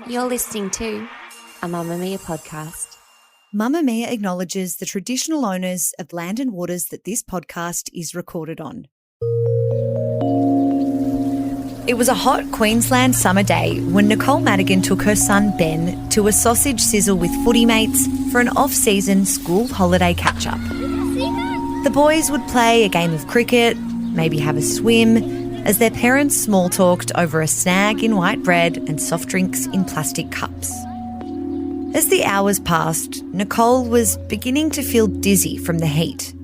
You're listening to a Mamma Mia podcast. Mamma Mia acknowledges the traditional owners of land and waters that this podcast is recorded on. It was a hot Queensland summer day when Nicole Madigan took her son Ben to a sausage sizzle with footy mates for an off-season school holiday catch-up. The boys would play a game of cricket, maybe have a swim, as their parents small-talked over a snag in white bread and soft drinks in plastic cups. As the hours passed, Nicole was beginning to feel dizzy from the heat.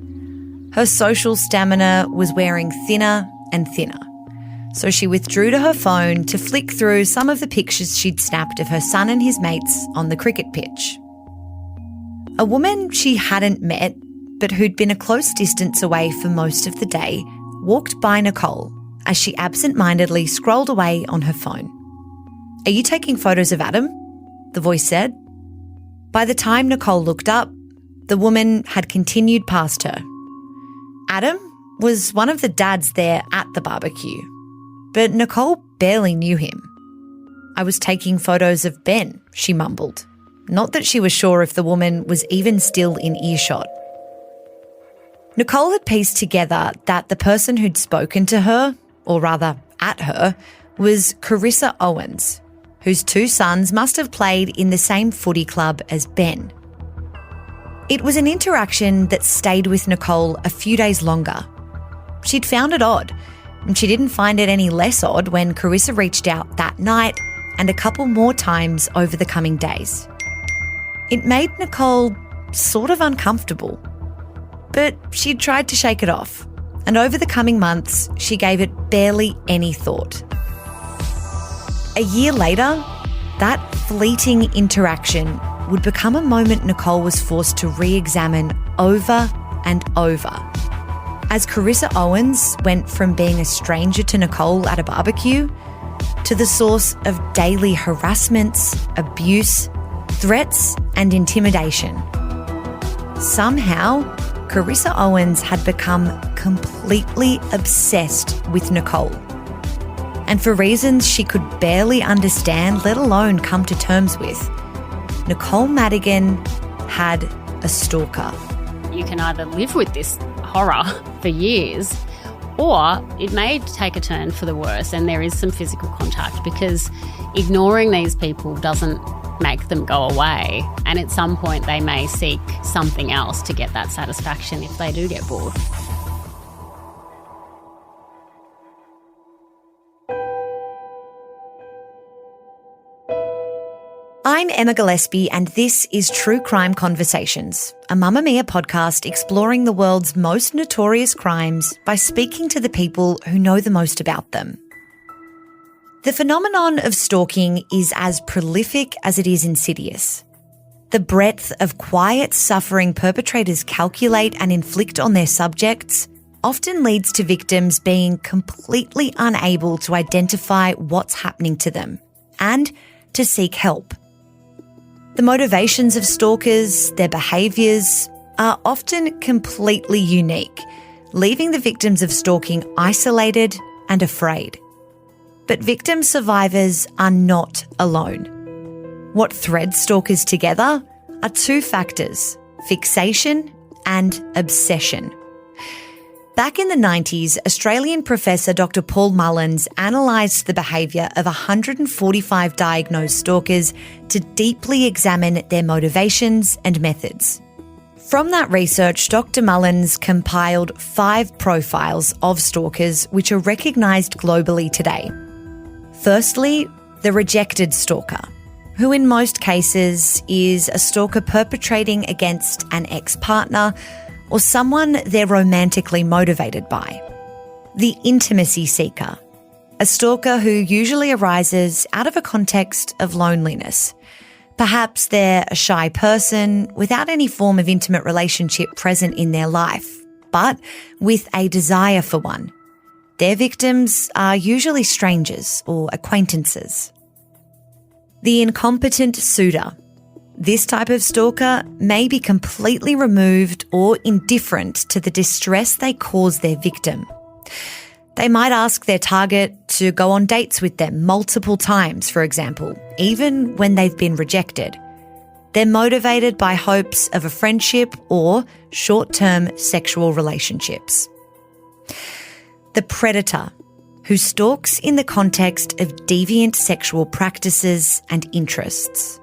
Her social stamina was wearing thinner and thinner, so she withdrew to her phone to flick through some of the pictures she'd snapped of her son and his mates on the cricket pitch. A woman she hadn't met, but who'd been a close distance away for most of the day, walked by Nicole as she absent-mindedly scrolled away on her phone. "Are you taking photos of Adam?" the voice said. By the time Nicole looked up, the woman had continued past her. Adam was one of the dads there at the barbecue, but Nicole barely knew him. "I was taking photos of Ben," she mumbled, not that she was sure if the woman was even still in earshot. Nicole had pieced together that the person who'd spoken to her, or rather at her, was Carissa Owens, whose two sons must have played in the same footy club as Ben. It was an interaction that stayed with Nicole a few days longer. She'd found it odd, and she didn't find it any less odd when Carissa reached out that night and a couple more times over the coming days. It made Nicole sort of uncomfortable, but she'd tried to shake it off, and over the coming months, she gave it barely any thought. A year later, that fleeting interaction would become a moment Nicole was forced to re-examine over and over. As Carissa Owens went from being a stranger to Nicole at a barbecue to the source of daily harassments, abuse, threats and intimidation. Somehow, Carissa Owens had become completely obsessed with Nicole. And for reasons she could barely understand, let alone come to terms with, Nicole Madigan had a stalker. You can either live with this horror for years, or it may take a turn for the worse and there is some physical contact, because ignoring these people doesn't make them go away, and at some point they may seek something else to get that satisfaction if they do get bored. I'm Emma Gillespie and this is True Crime Conversations, a Mamma Mia podcast exploring the world's most notorious crimes by speaking to the people who know the most about them. The phenomenon of stalking is as prolific as it is insidious. The breadth of quiet suffering perpetrators calculate and inflict on their subjects often leads to victims being completely unable to identify what's happening to them and to seek help. The motivations of stalkers, their behaviours, are often completely unique, leaving the victims of stalking isolated and afraid. But victim survivors are not alone. What threads stalkers together are two factors: fixation and obsession. Back in the 90s, Australian professor Dr. Paul Mullins analysed the behaviour of 145 diagnosed stalkers to deeply examine their motivations and methods. From that research, Dr. Mullins compiled 5 profiles of stalkers which are recognised globally today. Firstly, the rejected stalker, who in most cases is a stalker perpetrating against an ex-partner or someone they're romantically motivated by. The intimacy seeker, a stalker who usually arises out of a context of loneliness. Perhaps they're a shy person without any form of intimate relationship present in their life, but with a desire for one. Their victims are usually strangers or acquaintances. The incompetent suitor. This type of stalker may be completely removed or indifferent to the distress they cause their victim. They might ask their target to go on dates with them multiple times, for example, even when they've been rejected. They're motivated by hopes of a friendship or short-term sexual relationships. The predator, who stalks in the context of deviant sexual practices and interests.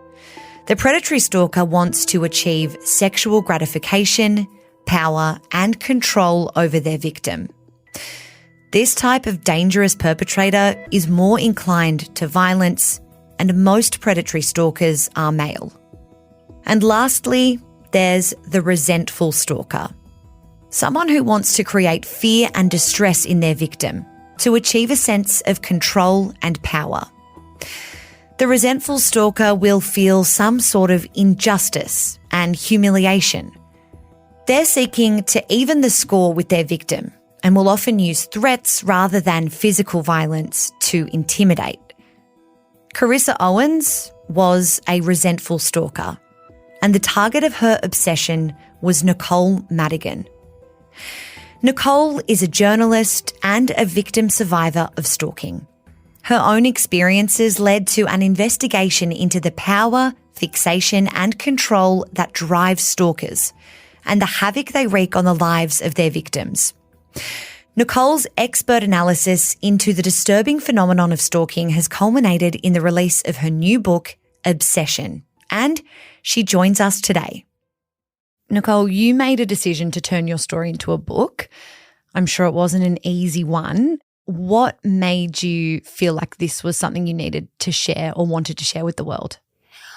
The predatory stalker wants to achieve sexual gratification, power, and control over their victim. This type of dangerous perpetrator is more inclined to violence, and most predatory stalkers are male. And lastly, there's the resentful stalker. Someone who wants to create fear and distress in their victim to achieve a sense of control and power. The resentful stalker will feel some sort of injustice and humiliation. They're seeking to even the score with their victim and will often use threats rather than physical violence to intimidate. Carissa Owens was a resentful stalker, and the target of her obsession was Nicole Madigan. Nicole is a journalist and a victim survivor of stalking. Her own experiences led to an investigation into the power, fixation, and control that drives stalkers and the havoc they wreak on the lives of their victims. Nicole's expert analysis into the disturbing phenomenon of stalking has culminated in the release of her new book, Obsession, and she joins us today. Nicole, you made a decision to turn your story into a book. I'm sure it wasn't an easy one. What made you feel like this was something you needed to share or wanted to share with the world?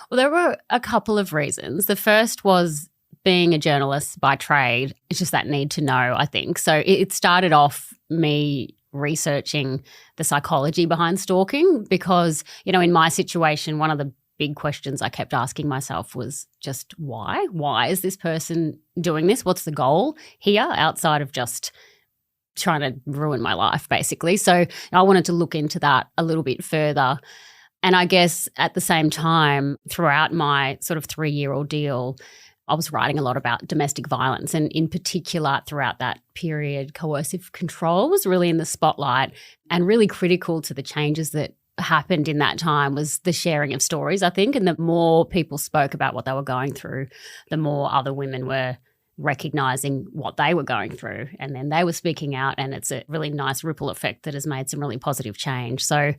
Well, there were a couple of reasons. The first was being a journalist by trade. It's just that need to know, I think. So it started off me researching the psychology behind stalking because, you know, in my situation, one of the big questions I kept asking myself was just why? Why is this person doing this? What's the goal here outside of just trying to ruin my life, basically? So I wanted to look into that a little bit further. And I guess at the same time, throughout my sort of 3-year ordeal, I was writing a lot about domestic violence, and in particular throughout that period, coercive control was really in the spotlight, and really critical to the changes that happened in that time was the sharing of stories, I think. And the more people spoke about what they were going through, the more other women were recognizing what they were going through, and then they were speaking out, and it's a really nice ripple effect that has made some really positive change. So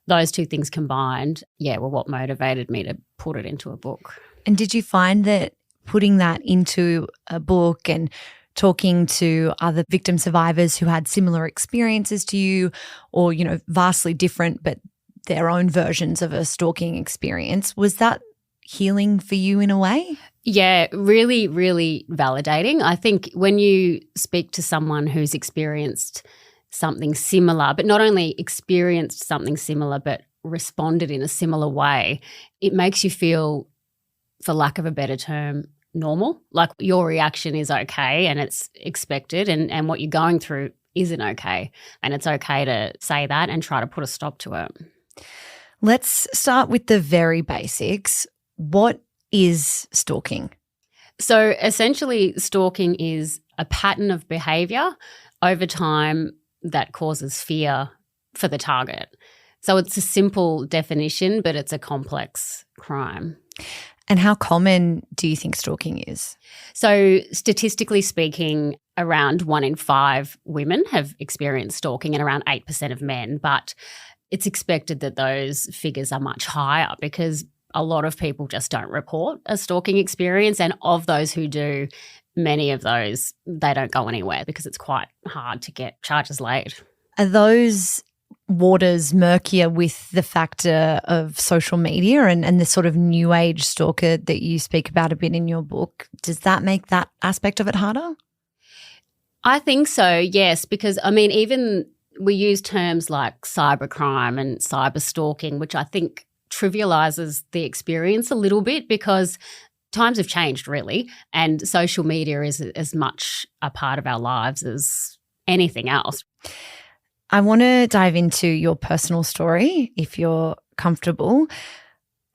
those two things combined, were what motivated me to put it into a book. And did you find that putting that into a book and talking to other victim survivors who had similar experiences to you, or, you know, vastly different but their own versions of a stalking experience, was that healing for you in a way? Yeah, really, really validating. I think when you speak to someone who's experienced something similar, but not only experienced something similar, but responded in a similar way, it makes you feel, for lack of a better term, normal. Like your reaction is okay and it's expected, and what you're going through isn't okay. And it's okay to say that and try to put a stop to it. Let's start with the very basics. What is stalking? So essentially, stalking is a pattern of behaviour over time that causes fear for the target. So it's a simple definition, but it's a complex crime. And how common do you think stalking is? So statistically speaking, around 1 in 5 women have experienced stalking and around 8% of men. But it's expected that those figures are much higher because a lot of people just don't report a stalking experience. And of those who do, many of those, they don't go anywhere because it's quite hard to get charges laid. Are those waters murkier with the factor of social media and the sort of new age stalker that you speak about a bit in your book? Does that make that aspect of it harder? I think so, yes, because, I mean, even we use terms like cybercrime and cyber stalking, which I think trivializes the experience a little bit because times have changed really, and social media is as much a part of our lives as anything else. I want to dive into your personal story, if you're comfortable.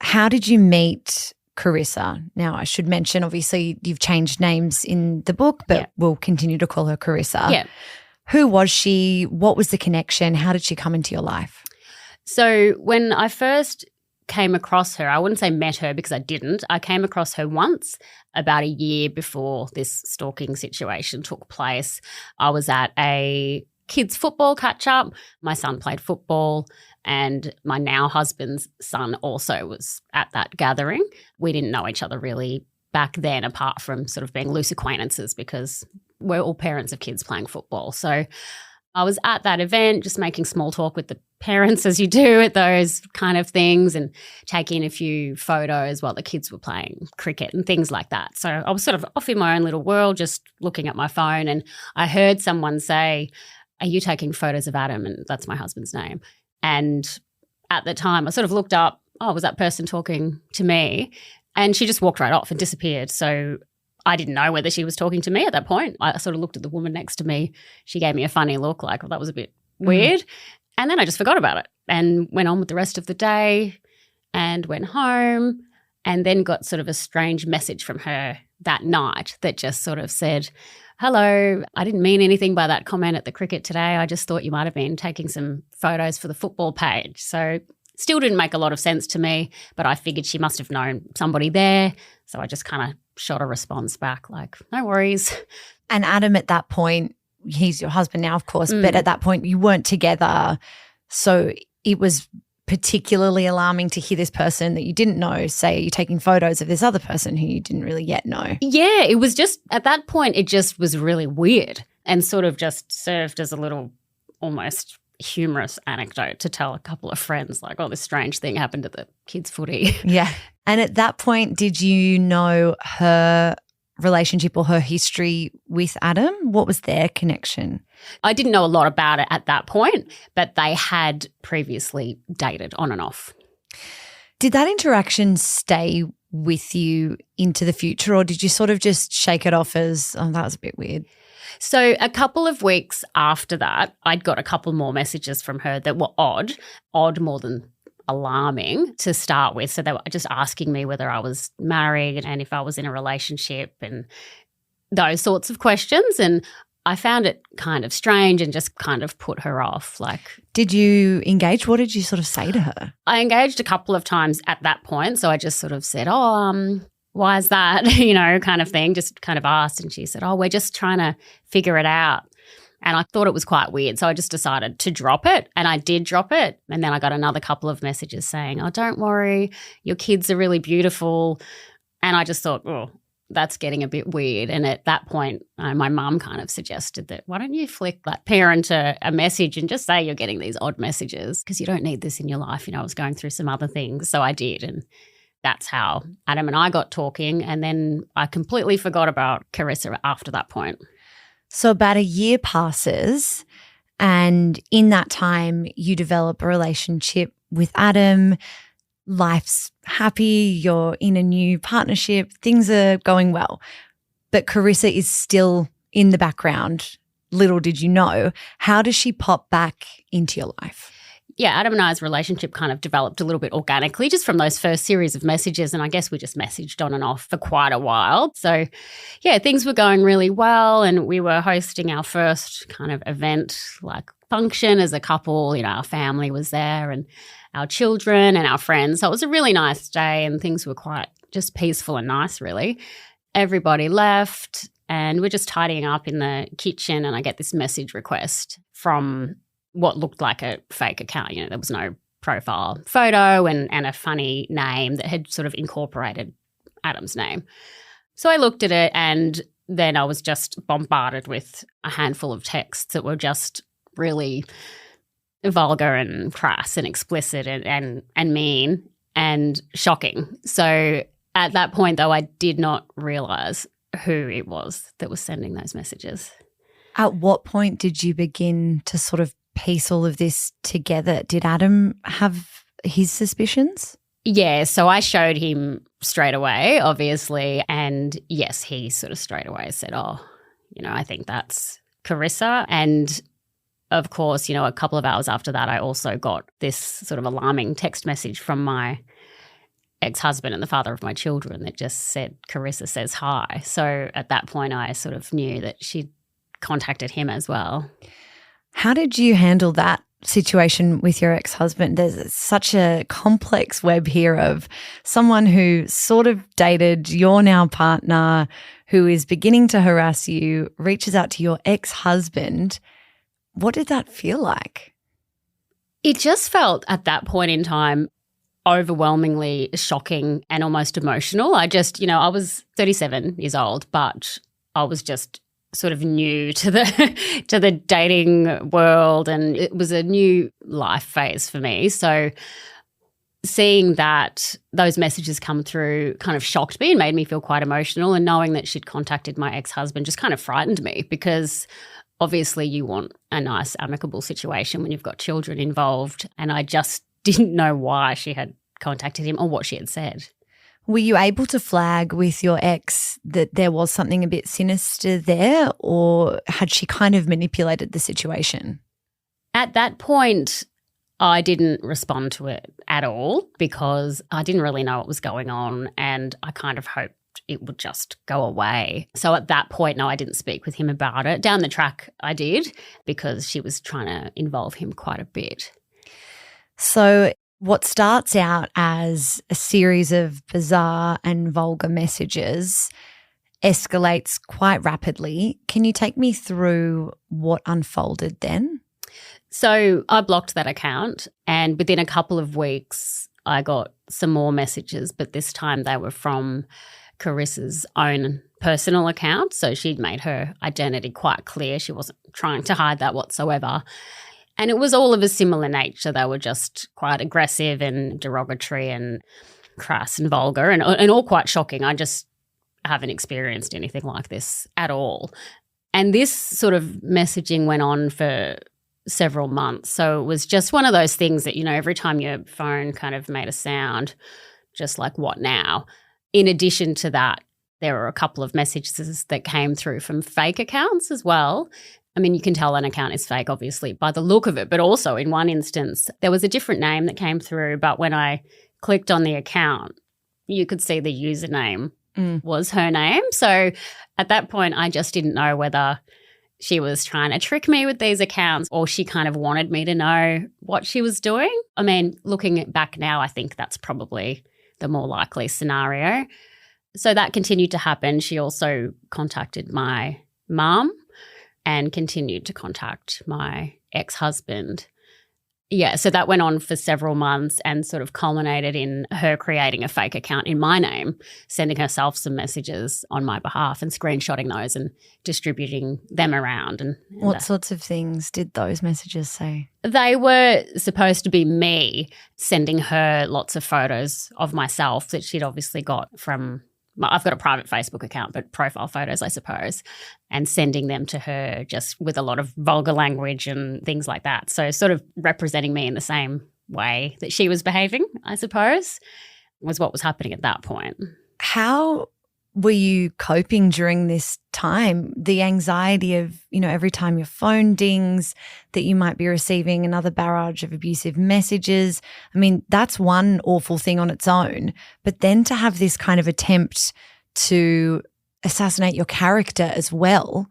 How did you meet Carissa? Now, I should mention, obviously, you've changed names in the book, but we'll continue to call her Carissa. Yeah. Who was she? What was the connection? How did she come into your life? So when I first came across her, I wouldn't say met her because I didn't. I came across her once about a year before this stalking situation took place. I was at a kids' football catch-up. My son played football and my now husband's son also was at that gathering. We didn't know each other really back then apart from sort of being loose acquaintances because we're all parents of kids playing football. So I was at that event just making small talk with the parents as you do at those kind of things and taking a few photos while the kids were playing cricket and things like that. So I was sort of off in my own little world just looking at my phone and I heard someone say, "Are you taking photos of Adam?" And that's my husband's name. And at the time I sort of looked up, oh, was that person talking to me? And she just walked right off and disappeared. So I didn't know whether she was talking to me at that point. I sort of looked at the woman next to me. She gave me a funny look like, well, that was a bit weird. And then I just forgot about it and went on with the rest of the day and went home and then got sort of a strange message from her that night that just sort of said, "Hello, I didn't mean anything by that comment at the cricket today. I just thought you might have been taking some photos for the football page." So still didn't make a lot of sense to me, but I figured she must have known somebody there. So I just kind of shot a response back like, no worries. And Adam at that point, he's your husband now, of course, but at that point you weren't together. So it was particularly alarming to hear this person that you didn't know say you're taking photos of this other person who you didn't really yet know. Yeah, it was just at that point it just was really weird and sort of just served as a little almost humorous anecdote to tell a couple of friends like, oh, this strange thing happened at the kids' footy. Yeah. And at that point, did you know her relationship or her history with Adam? What was their connection? I didn't know a lot about it at that point, but they had previously dated on and off. Did that interaction stay with you into the future or did you sort of just shake it off as, oh, that was a bit weird? So a couple of weeks after that, I'd got a couple more messages from her that were odd more than alarming to start with. So they were just asking me whether I was married and if I was in a relationship and those sorts of questions. And I found it kind of strange and just kind of put her off. Like, did you engage? What did you sort of say to her? I engaged a couple of times at that point. So I just sort of said, why is that? Kind of thing, just kind of asked. And she said, oh, we're just trying to figure it out. And I thought it was quite weird. So I just decided to drop it. And I did drop it. And then I got another couple of messages saying, oh, don't worry, your kids are really beautiful. And I just thought, oh, that's getting a bit weird. And at that point, my mum kind of suggested that, why don't you flick that parent a message and just say you're getting these odd messages because you don't need this in your life. I was going through some other things. So I did. And that's how Adam and I got talking. And then I completely forgot about Carissa after that point. So about a year passes and in that time you develop a relationship with Adam. Life's happy, you're in a new partnership, things are going well. But Carissa is still in the background. Little did you know. How does she pop back into your life? Yeah, Adam and I's relationship kind of developed a little bit organically just from those first series of messages. And I guess we just messaged on and off for quite a while. So, yeah, things were going really well. And we were hosting our first kind of event, like function as a couple. Our family was there and our children and our friends. So it was a really nice day and things were quite just peaceful and nice, really. Everybody left and we're just tidying up in the kitchen and I get this message request from what looked like a fake account. There was no profile photo and a funny name that had sort of incorporated Adam's name. So I looked at it and then I was just bombarded with a handful of texts that were just really vulgar and crass and explicit and mean and shocking. So at that point, though, I did not realise who it was that was sending those messages. At what point did you begin to sort of piece all of this together? Did Adam have his suspicions? Yeah, so I showed him straight away, obviously, and yes, he sort of straight away said, oh, I think that's Carissa. And of course, a couple of hours after that, I also got this sort of alarming text message from my ex-husband and the father of my children that just said, Carissa says hi. So at that point, I sort of knew that she'd contacted him as well. How did you handle that situation with your ex-husband? There's such a complex web here of someone who sort of dated your now partner, who is beginning to harass you, reaches out to your ex-husband. What did that feel like? It just felt at that point in time overwhelmingly shocking and almost emotional. I was 37 years old, but I was just sort of new to the dating world, and it was a new life phase for me. So seeing those messages come through kind of shocked me and made me feel quite emotional, and knowing that she'd contacted my ex-husband just kind of frightened me, because obviously you want a nice amicable situation when you've got children involved, and I just didn't know why she had contacted him or what she had said. Were you able to flag with your ex that there was something a bit sinister there, or had she kind of manipulated the situation? At that point, I didn't respond to it at all, because I didn't really know what was going on, and I kind of hoped it would just go away. So at that point, no, I didn't speak with him about it. Down the track, I did, because she was trying to involve him quite a bit. So what starts out as a series of bizarre and vulgar messages escalates quite rapidly. Can you take me through what unfolded then? So I blocked that account, and within a couple of weeks I got some more messages, but this time they were from Carissa's own personal account. So she'd made her identity quite clear. She wasn't trying to hide that whatsoever. And it was all of a similar nature. They were just quite aggressive and derogatory and crass and vulgar and all quite shocking. I just haven't experienced anything like this at all. And this sort of messaging went on for several months. So it was just one of those things that, every time your phone kind of made a sound, just like, what now? In addition to that, there were a couple of messages that came through from fake accounts as well. I mean, you can tell an account is fake, obviously, by the look of it, but also in one instance, there was a different name that came through, but when I clicked on the account, you could see the username was her name. So at that point, I just didn't know whether she was trying to trick me with these accounts or she kind of wanted me to know what she was doing. I mean, looking back now, I think that's probably the more likely scenario. So that continued to happen. She also contacted my mum and continued to contact my ex-husband. Yeah, so that went on for several months and sort of culminated in her creating a fake account in my name, sending herself some messages on my behalf and screenshotting those and distributing them around. And what sorts of things did those messages say? They were supposed to be me sending her lots of photos of myself that she'd obviously got from – I've got a private Facebook account, but profile photos, I suppose, and sending them to her just with a lot of vulgar language and things like that. So sort of representing me in the same way that she was behaving, I suppose, was what was happening at that point. How were you coping during this time? The anxiety of, every time your phone dings, that you might be receiving another barrage of abusive messages. I mean, that's one awful thing on its own. But then to have this kind of attempt to assassinate your character as well,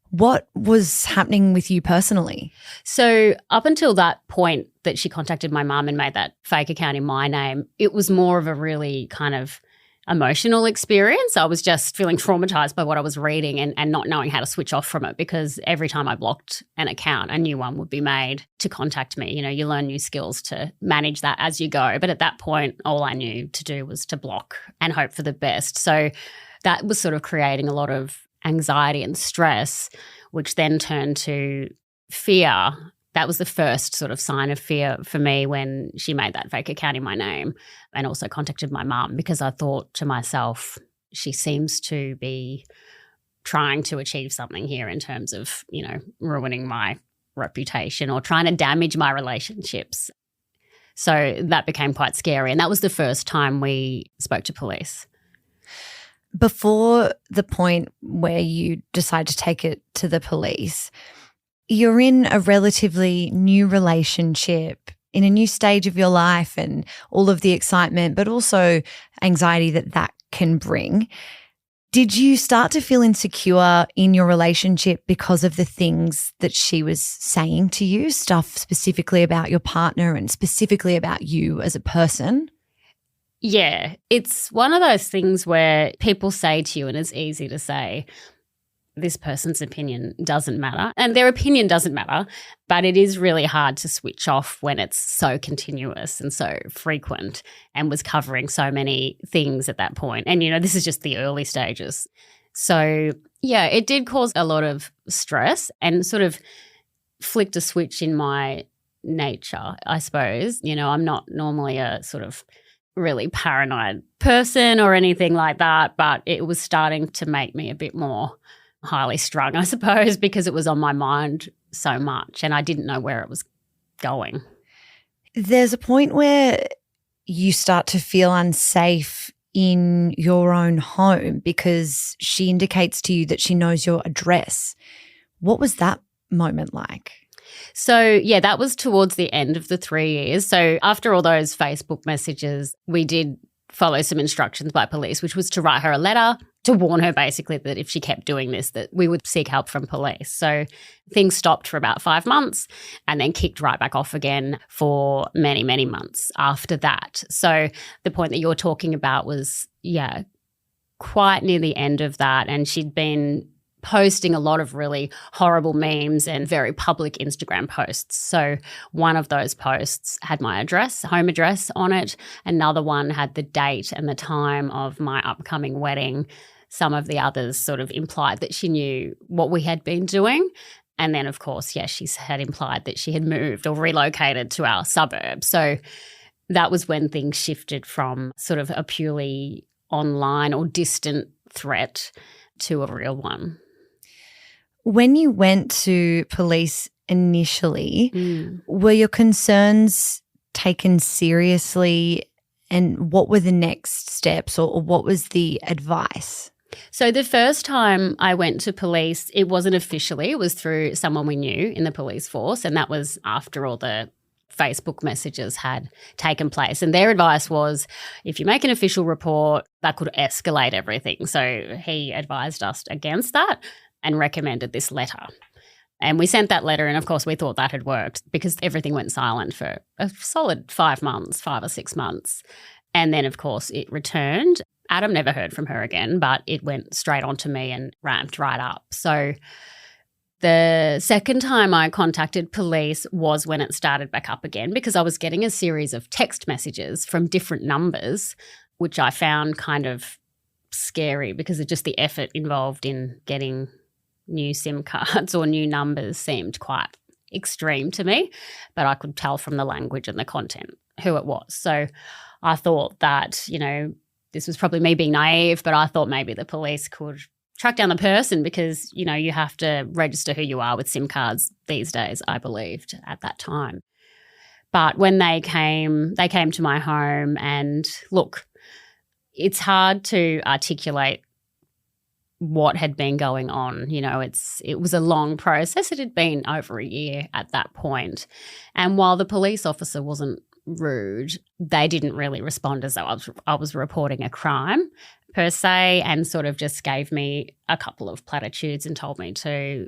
what was happening with you personally? So up until that point that she contacted my mum and made that fake account in my name, it was more of a really kind of emotional experience. I was just feeling traumatized by what I was reading and not knowing how to switch off from it, because every time I blocked an account, a new one would be made to contact me. You learn new skills to manage that as you go. But at that point, all I knew to do was to block and hope for the best. So that was sort of creating a lot of anxiety and stress, which then turned to fear. That was the first sort of sign of fear for me when she made that fake account in my name and also contacted my mum, because I thought to myself, she seems to be trying to achieve something here in terms of, ruining my reputation or trying to damage my relationships. So that became quite scary. And that was the first time we spoke to police. Before the point where you decide to take it to the police, you're in a relatively new relationship, in a new stage of your life, and all of the excitement, but also anxiety that can bring. Did you start to feel insecure in your relationship because of the things that she was saying to you, stuff specifically about your partner and specifically about you as a person? Yeah, it's one of those things where people say to you, and it's easy to say, this person's opinion doesn't matter. And their opinion doesn't matter, but it is really hard to switch off when it's so continuous and so frequent and was covering so many things at that point. And, this is just the early stages. So, yeah, it did cause a lot of stress and sort of flicked a switch in my nature, I suppose. I'm not normally a sort of really paranoid person or anything like that, but it was starting to make me a bit more highly strung, I suppose, because it was on my mind so much and I didn't know where it was going. There's a point where you start to feel unsafe in your own home because she indicates to you that she knows your address. What was that moment like? So, yeah, that was towards the end of the 3 years. So after all those Facebook messages, we did follow some instructions by police, which was to write her a letter to warn her basically that if she kept doing this, that we would seek help from police. So things stopped for about 5 months and then kicked right back off again for many, many months after that. So the point that you're talking about was, quite near the end of that. And she'd been posting a lot of really horrible memes and very public Instagram posts. So one of those posts had my address, home address on it. Another one had the date and the time of my upcoming wedding. Some of the others sort of implied that she knew what we had been doing. And then, of course, she had implied that she had moved or relocated to our suburb. So that was when things shifted from sort of a purely online or distant threat to a real one. When you went to police initially, were your concerns taken seriously, and what were the next steps or what was the advice? So the first time I went to police, it wasn't officially. It was through someone we knew in the police force, and that was after all the Facebook messages had taken place. And their advice was, if you make an official report, that could escalate everything. So he advised us against that and recommended this letter. And we sent that letter, and of course we thought that had worked because everything went silent for a solid 5 months, 5 or 6 months. And then, of course, it returned. Adam never heard from her again, but it went straight on to me and ramped right up. So the second time I contacted police was when it started back up again, because I was getting a series of text messages from different numbers, which I found kind of scary because of just the effort involved in getting new SIM cards or new numbers seemed quite extreme to me, but I could tell from the language and the content who it was. So I thought that, this was probably me being naive, but I thought maybe the police could track down the person because, you have to register who you are with SIM cards these days, I believed at that time. But when they came to my home, and look, it's hard to articulate what had been going on. It was a long process. It had been over a year at that point. And while the police officer wasn't rude, they didn't really respond as though I was reporting a crime per se, and sort of just gave me a couple of platitudes and told me to,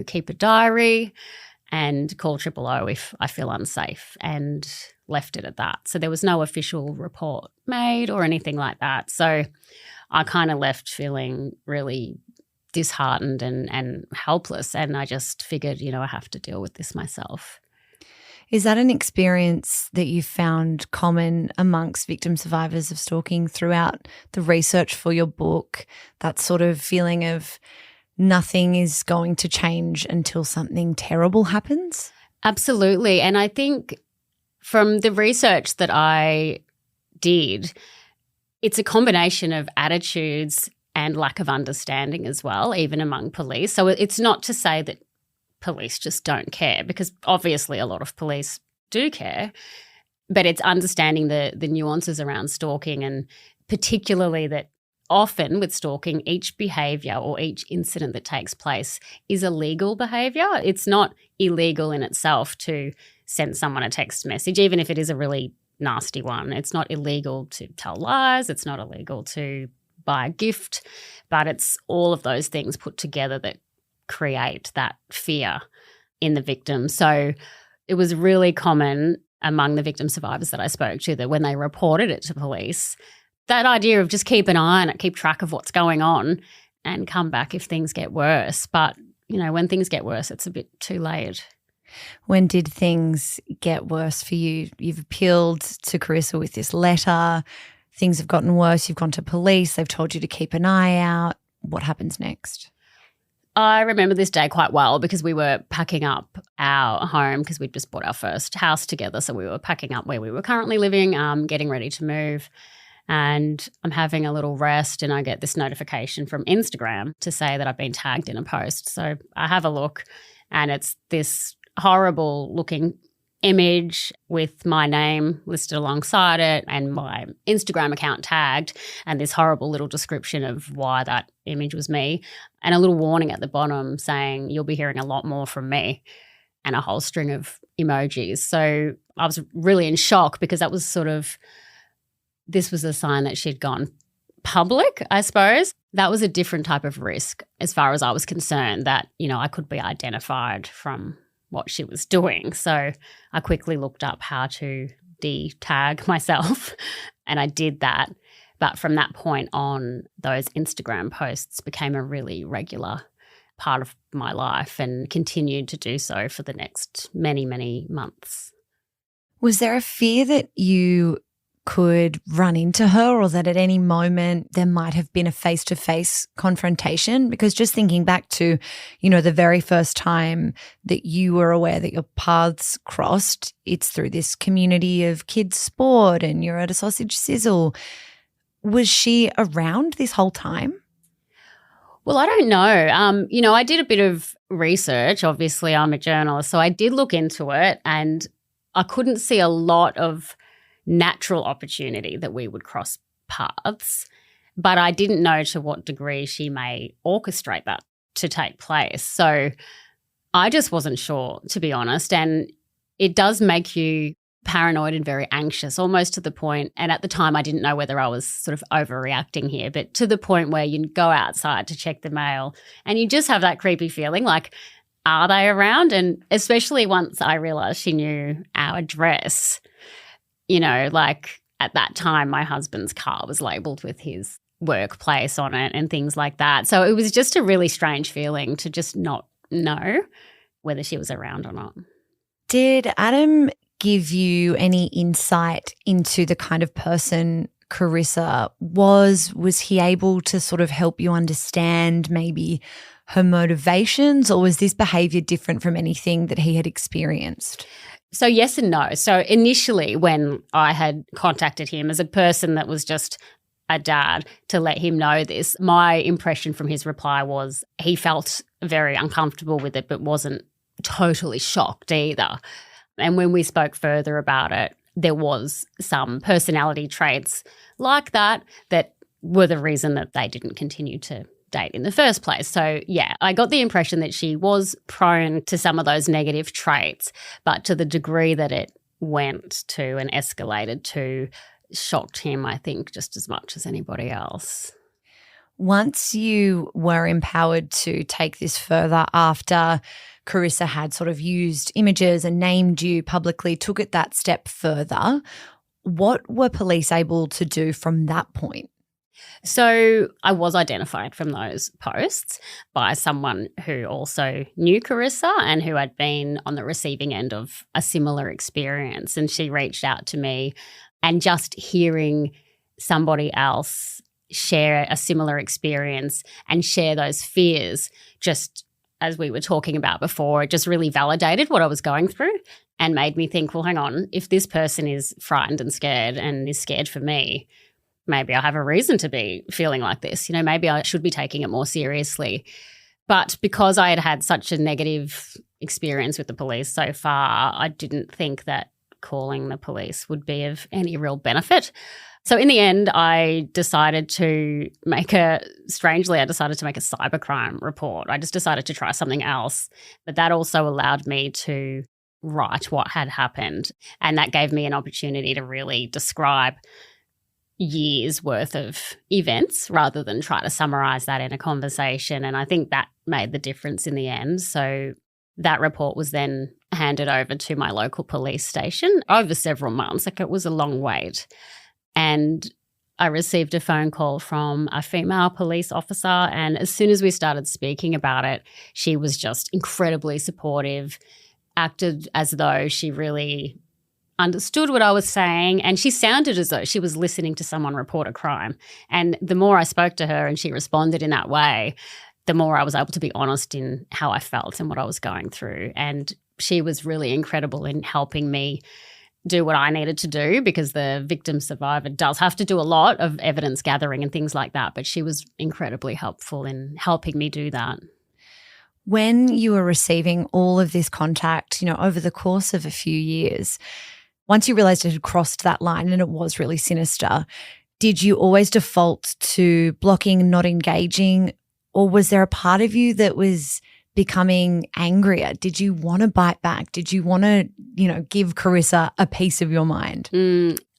keep a diary and call 000 if I feel unsafe, and left it at that. So there was no official report made or anything like that. So I kind of left feeling really disheartened and helpless, and I just figured, I have to deal with this myself. Is that an experience that you found common amongst victim survivors of stalking throughout the research for your book, that sort of feeling of nothing is going to change until something terrible happens? Absolutely. And I think from the research that I did, it's a combination of attitudes and lack of understanding as well, even among police. So it's not to say that police just don't care, because obviously a lot of police do care, but it's understanding the nuances around stalking, and particularly that often with stalking, each behaviour or each incident that takes place is illegal behaviour. It's not illegal in itself to send someone a text message, even if it is a really nasty one. It's not illegal to tell lies. It's not illegal to buy a gift. But it's all of those things put together that create that fear in the victim. So it was really common among the victim survivors that I spoke to that when they reported it to police, that idea of just keep an eye on it, keep track of what's going on and come back if things get worse. But, you know, when things get worse, it's a bit too late. When did things get worse for you? You've appealed to Carissa with this letter. Things have gotten worse. You've gone to police. They've told you to keep an eye out. What happens next? I remember this day quite well because we were packing up our home because we'd just bought our first house together. So we were packing up where we were currently living, getting ready to move. And I'm having a little rest and I get this notification from Instagram to say that I've been tagged in a post. So I have a look and it's this horrible looking image with my name listed alongside it and my Instagram account tagged and this horrible little description of why that image was me and a little warning at the bottom saying you'll be hearing a lot more from me and a whole string of emojis. So I was really in shock because that was sort of, this was a sign that she'd gone public, I suppose. That was a different type of risk as far as I was concerned that, you know, I could be identified from what she was doing. So I quickly looked up how to de-tag myself and I did that. But from that point on, those Instagram posts became a really regular part of my life and continued to do so for the next many, many months. Was there a fear that you could run into her or that at any moment there might have been a face-to-face confrontation? Because just thinking back to, you know, the very first time that you were aware that your paths crossed, it's through this community of kids' sport and you're at a sausage sizzle. Was she around this whole time? Well, I don't know. You know, I did a bit of research. Obviously, I'm a journalist, so I did look into it and I couldn't see a lot of natural opportunity that we would cross paths, but I didn't know to what degree she may orchestrate that to take place. So I just wasn't sure, to be honest, and it does make you paranoid and very anxious, almost to the point, and at the time I didn't know whether I was sort of overreacting here, but to the point where you go outside to check the mail and you just have that creepy feeling like, are they around? And especially once I realised she knew our address. You know, like at that time, my husband's car was labelled with his workplace on it and things like that. So it was just a really strange feeling to just not know whether she was around or not. Did Adam give you any insight into the kind of person Carissa was? Was he able to sort of help you understand maybe her motivations, or was this behaviour different from anything that he had experienced? So yes and no. So initially when I had contacted him as a person that was just a dad to let him know this, my impression from his reply was he felt very uncomfortable with it but wasn't totally shocked either. And when we spoke further about it, there was some personality traits like that that were the reason that they didn't continue to date in the first place. So, yeah, I got the impression that she was prone to some of those negative traits, but to the degree that it went to and escalated to shocked him, I think, just as much as anybody else. Once you were empowered to take this further after Carissa had sort of used images and named you publicly, took it that step further, what were police able to do from that point? So I was identified from those posts by someone who also knew Carissa and who had been on the receiving end of a similar experience. And she reached out to me, and just hearing somebody else share a similar experience and share those fears, just as we were talking about before, it just really validated what I was going through and made me think, well, hang on, if this person is frightened and is scared for me, maybe I have a reason to be feeling like this. You know, maybe I should be taking it more seriously. But because I had had such a negative experience with the police so far, I didn't think that calling the police would be of any real benefit. So in the end, I decided to make a cybercrime report. I just decided to try something else. But that also allowed me to write what had happened. And that gave me an opportunity to really describe years worth of events rather than try to summarize that in a conversation. And I think that made the difference in the end. So that report was then handed over to my local police station over several months. Like, it was a long wait. And I received a phone call from a female police officer. And as soon as we started speaking about it, she was just incredibly supportive, acted as though she really understood what I was saying, and she sounded as though she was listening to someone report a crime. And the more I spoke to her and she responded in that way, the more I was able to be honest in how I felt and what I was going through. And she was really incredible in helping me do what I needed to do, because the victim survivor does have to do a lot of evidence gathering and things like that. But she was incredibly helpful in helping me do that. When you were receiving all of this contact, over the course of a few years, once you realized it had crossed that line and it was really sinister, did you always default to blocking, not engaging, or was there a part of you that was becoming angrier? Did you want to bite back? Did you want to, give Carissa a piece of your mind?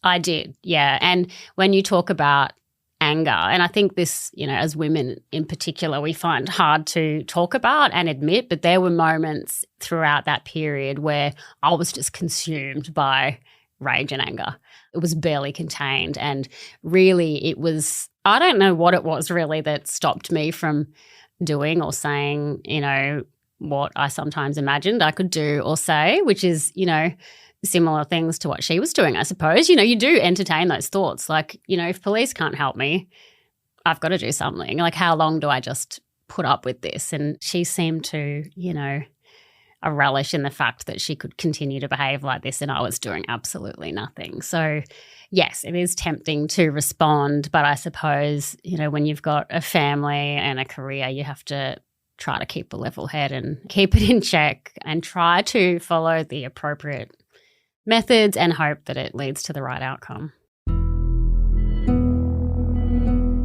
I did, yeah. And when you talk about anger, and I think this, as women in particular, we find hard to talk about and admit, but there were moments throughout that period where I was just consumed by rage and anger. It was barely contained, and really it was, I don't know what it was really that stopped me from doing or saying, what I sometimes imagined I could do or say, which is, similar things to what she was doing, I suppose. You do entertain those thoughts. Like, if police can't help me, I've got to do something. Like, how long do I just put up with this? And she seemed to, a relish in the fact that she could continue to behave like this and I was doing absolutely nothing. So, yes, it is tempting to respond, but I suppose, when you've got a family and a career, you have to try to keep a level head and keep it in check and try to follow the appropriate methods and hope that it leads to the right outcome.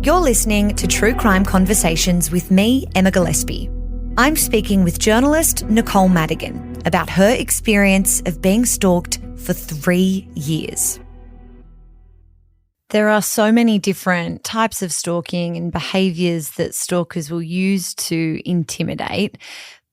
You're listening to True Crime Conversations with me, Emma Gillespie. I'm speaking with journalist Nicole Madigan about her experience of being stalked for 3 years. There are so many different types of stalking and behaviours that stalkers will use to intimidate,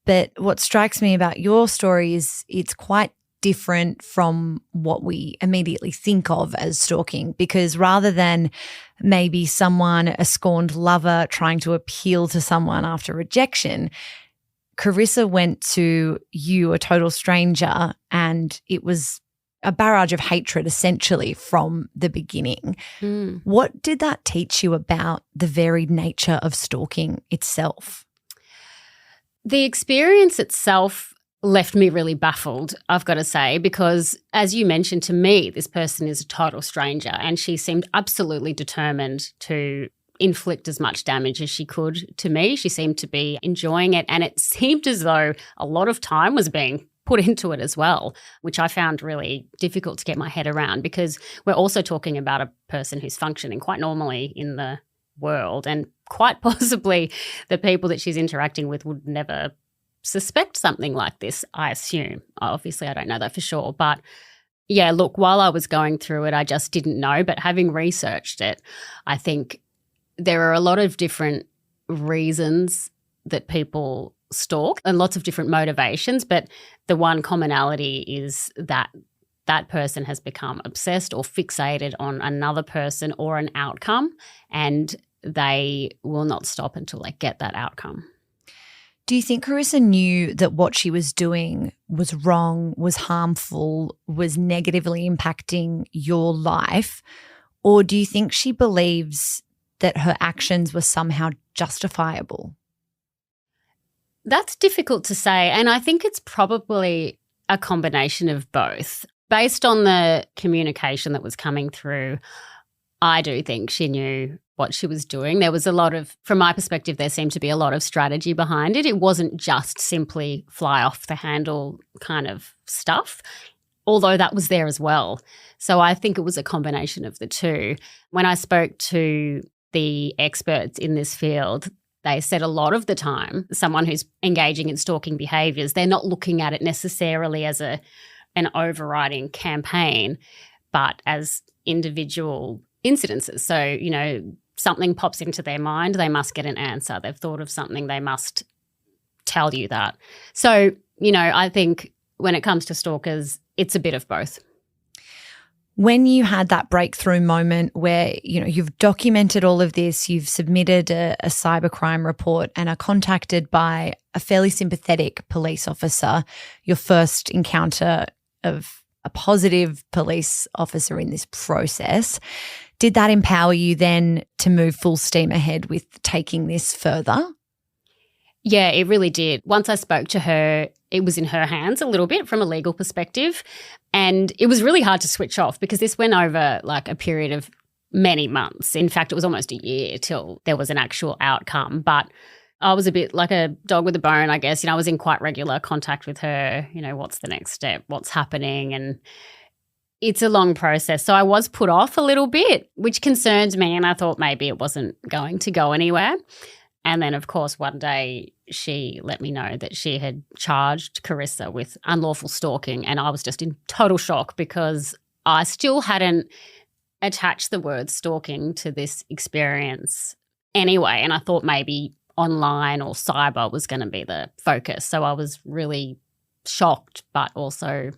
but what strikes me about your story is it's quite different from what we immediately think of as stalking, because rather than maybe a scorned lover trying to appeal to someone after rejection, Carissa went to you, a total stranger, and it was a barrage of hatred essentially from the beginning. What did that teach you about the varied nature of stalking itself? The experience itself left me really baffled, I've got to say, because as you mentioned to me, this person is a total stranger and she seemed absolutely determined to inflict as much damage as she could to me. She seemed to be enjoying it, and it seemed as though a lot of time was being put into it as well, which I found really difficult to get my head around, because we're also talking about a person who's functioning quite normally in the world, and quite possibly the people that she's interacting with would never suspect something like this, I assume. Obviously, I don't know that for sure. But yeah, look, while I was going through it, I just didn't know. But having researched it, I think there are a lot of different reasons that people stalk and lots of different motivations. But the one commonality is that that person has become obsessed or fixated on another person or an outcome, and they will not stop until they get that outcome. Do you think Carissa knew that what she was doing was wrong, was harmful, was negatively impacting your life? Or do you think she believes that her actions were somehow justifiable? That's difficult to say, and I think it's probably a combination of both. Based on the communication that was coming through, I do think she knew what she was doing. There was a lot of, from my perspective, there seemed to be a lot of strategy behind it. It wasn't just simply fly off the handle kind of stuff, although that was there as well. So I think it was a combination of the two. When I spoke to the experts in this field, they said a lot of the time, someone who's engaging in stalking behaviours, they're not looking at it necessarily as an overriding campaign, but as individual incidences. So, something pops into their mind, they must get an answer. They've thought of something, they must tell you that. So, I think when it comes to stalkers, it's a bit of both. When you had that breakthrough moment where, you've documented all of this, you've submitted a cybercrime report and are contacted by a fairly sympathetic police officer, your first encounter of a positive police officer in this process, did that empower you then to move full steam ahead with taking this further? Yeah, it really did. Once I spoke to her, it was in her hands a little bit from a legal perspective. And it was really hard to switch off because this went over like a period of many months. In fact, it was almost a year till there was an actual outcome. But I was a bit like a dog with a bone, I guess. I was in quite regular contact with her. What's the next step? What's happening? And it's a long process. So I was put off a little bit, which concerned me. And I thought maybe it wasn't going to go anywhere. And then, of course, one day she let me know that she had charged Carissa with unlawful stalking, and I was just in total shock because I still hadn't attached the word stalking to this experience anyway, and I thought maybe online or cyber was going to be the focus. So I was really shocked but also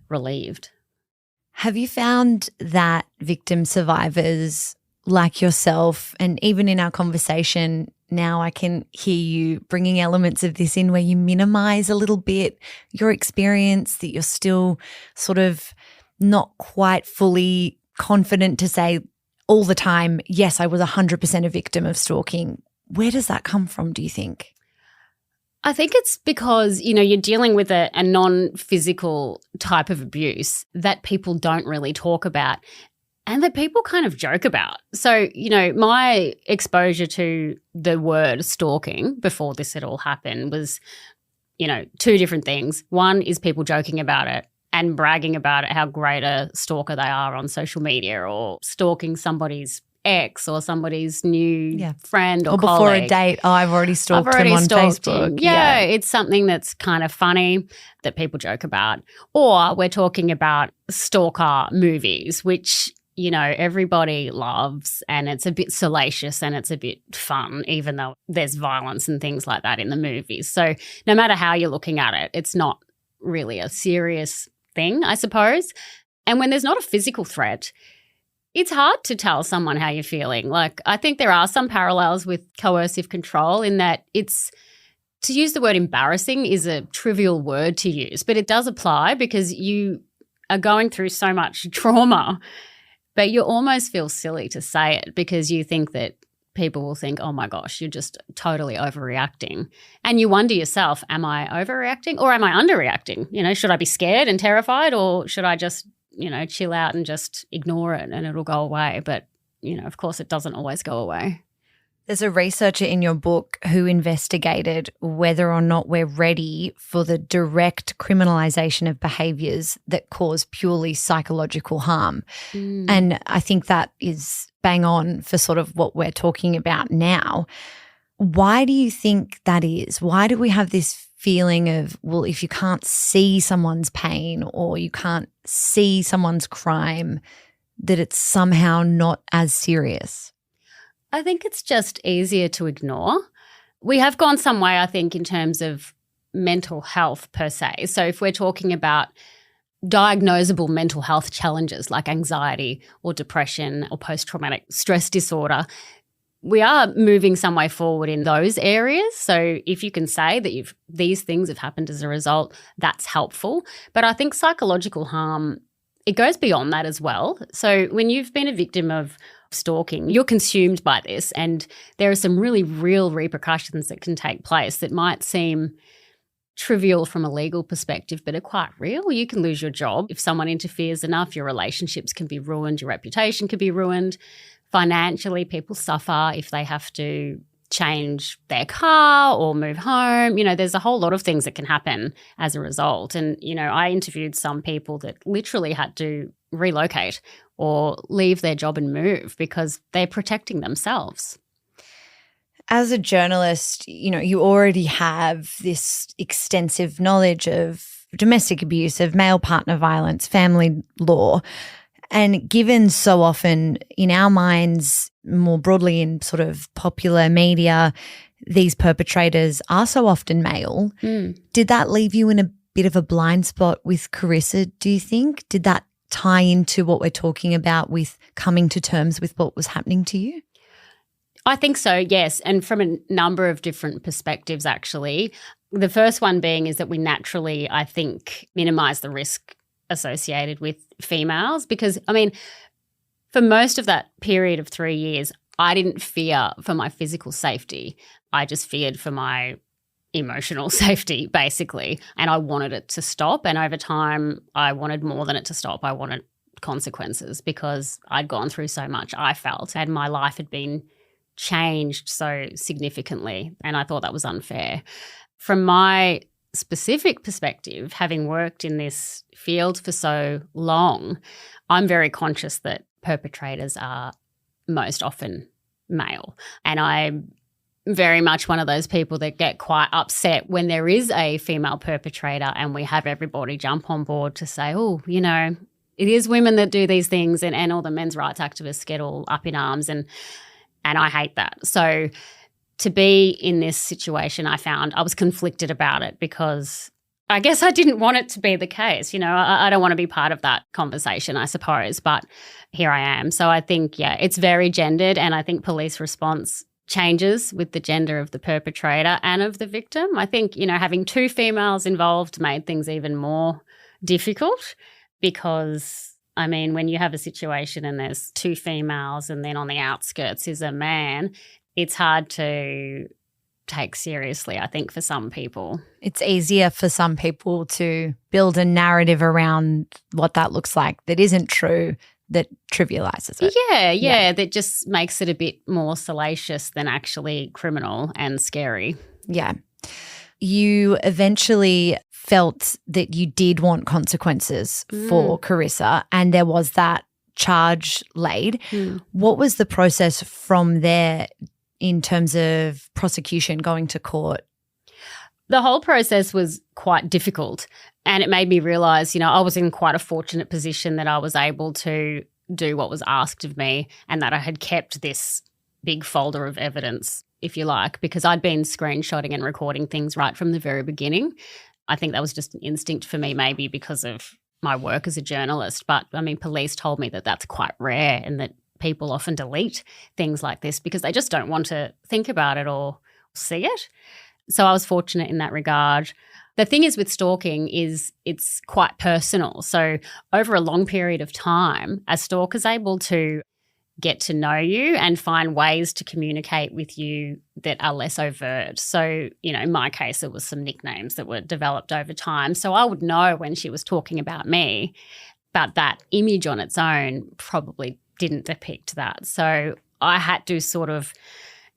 relieved. Have you found that victim survivors like yourself, and even in our conversation now I can hear you bringing elements of this in where you minimize a little bit your experience, that you're still sort of not quite fully confident to say all the time, yes, I was 100% a victim of stalking. Where does that come from, do you think? I think it's because, you're dealing with a non-physical type of abuse that people don't really talk about and that people kind of joke about. So, my exposure to the word stalking before this had all happened was, two different things. One is people joking about it and bragging about it, how great a stalker they are on social media, or stalking somebody's ex or somebody's new friend or colleague. Before a date, I've already stalked him on Facebook. Yeah, it's something that's kind of funny that people joke about. Or we're talking about stalker movies, which, everybody loves, and it's a bit salacious and it's a bit fun, even though there's violence and things like that in the movies. So no matter how you're looking at it, it's not really a serious thing, I suppose. And when there's not a physical threat, it's hard to tell someone how you're feeling. Like, I think there are some parallels with coercive control in that to use the word embarrassing is a trivial word to use, but it does apply because you are going through so much trauma, but you almost feel silly to say it because you think that people will think, oh my gosh, you're just totally overreacting. And you wonder yourself, am I overreacting or am I underreacting? Should I be scared and terrified, or should I just, chill out and just ignore it and it'll go away? But, of course it doesn't always go away. There's a researcher in your book who investigated whether or not we're ready for the direct criminalisation of behaviours that cause purely psychological harm. And I think that is bang on for sort of what we're talking about now. Why do you think that is? Why do we have this feeling of, well, if you can't see someone's pain or you can't see someone's crime, that it's somehow not as serious? I think it's just easier to ignore. We have gone some way, I think, in terms of mental health per se. So if we're talking about diagnosable mental health challenges like anxiety or depression or post-traumatic stress disorder, we are moving some way forward in those areas. So if you can say that these things have happened as a result, that's helpful. But I think psychological harm, it goes beyond that as well. So when you've been a victim of stalking, you're consumed by this, and there are some really real repercussions that can take place that might seem trivial from a legal perspective, but are quite real. You can lose your job if someone interferes enough. Your relationships can be ruined. Your reputation can be ruined. Financially, people suffer if they have to change their car or move home. There's a whole lot of things that can happen as a result. And, I interviewed some people that literally had to relocate or leave their job and move because they're protecting themselves. As a journalist, you already have this extensive knowledge of domestic abuse, of male partner violence, family law. And given so often in our minds, more broadly in sort of popular media, these perpetrators are so often male, did that leave you in a bit of a blind spot with Carissa, do you think? Did that tie into what we're talking about with coming to terms with what was happening to you? I think so, yes, and from a number of different perspectives, actually. The first one being is that we naturally, I think, minimise the risk associated with females because, I mean, for most of that period of 3 years, I didn't fear for my physical safety. I just feared for my emotional safety, basically, and I wanted it to stop. And over time, I wanted more than it to stop. I wanted consequences because I'd gone through so much, I felt, and my life had been changed so significantly, and I thought that was unfair. From my specific perspective, having worked in this field for so long, I'm very conscious that perpetrators are most often male, and I'm very much one of those people that get quite upset when there is a female perpetrator and we have everybody jump on board to say, oh, you know, it is women that do these things, and all the men's rights activists get all up in arms, and I hate that. So to be in this situation, I found I was conflicted about it because I guess I didn't want it to be the case. You know, I don't want to be part of that conversation, I suppose, but here I am. So I think, yeah, it's very gendered, and I think police response changes with the gender of the perpetrator and of the victim. I think, you know, having two females involved made things even more difficult because, I mean, when you have a situation and there's two females and then on the outskirts is a man, it's hard to take seriously, I think, for some people. It's easier for some people to build a narrative around what that looks like that isn't true, that trivializes it. Yeah, that just makes it a bit more salacious than actually criminal and scary. Yeah. You eventually felt that you did want consequences for Carissa, and there was that charge laid. What was the process from there in terms of prosecution going to court? The whole process was quite difficult, and it made me realise, you know, I was in quite a fortunate position that I was able to do what was asked of me and that I had kept this big folder of evidence, if you like, because I'd been screenshotting and recording things right from the very beginning. I think that was just an instinct for me, maybe because of my work as a journalist. But, I mean, police told me that that's quite rare and that people often delete things like this because they just don't want to think about it or see it. So I was fortunate in that regard. The thing is with stalking is it's quite personal. So over a long period of time, a stalker's able to get to know you and find ways to communicate with you that are less overt. So, you know, in my case, it was some nicknames that were developed over time. So I would know when she was talking about me, but that image on its own probably didn't depict that. So I had to sort of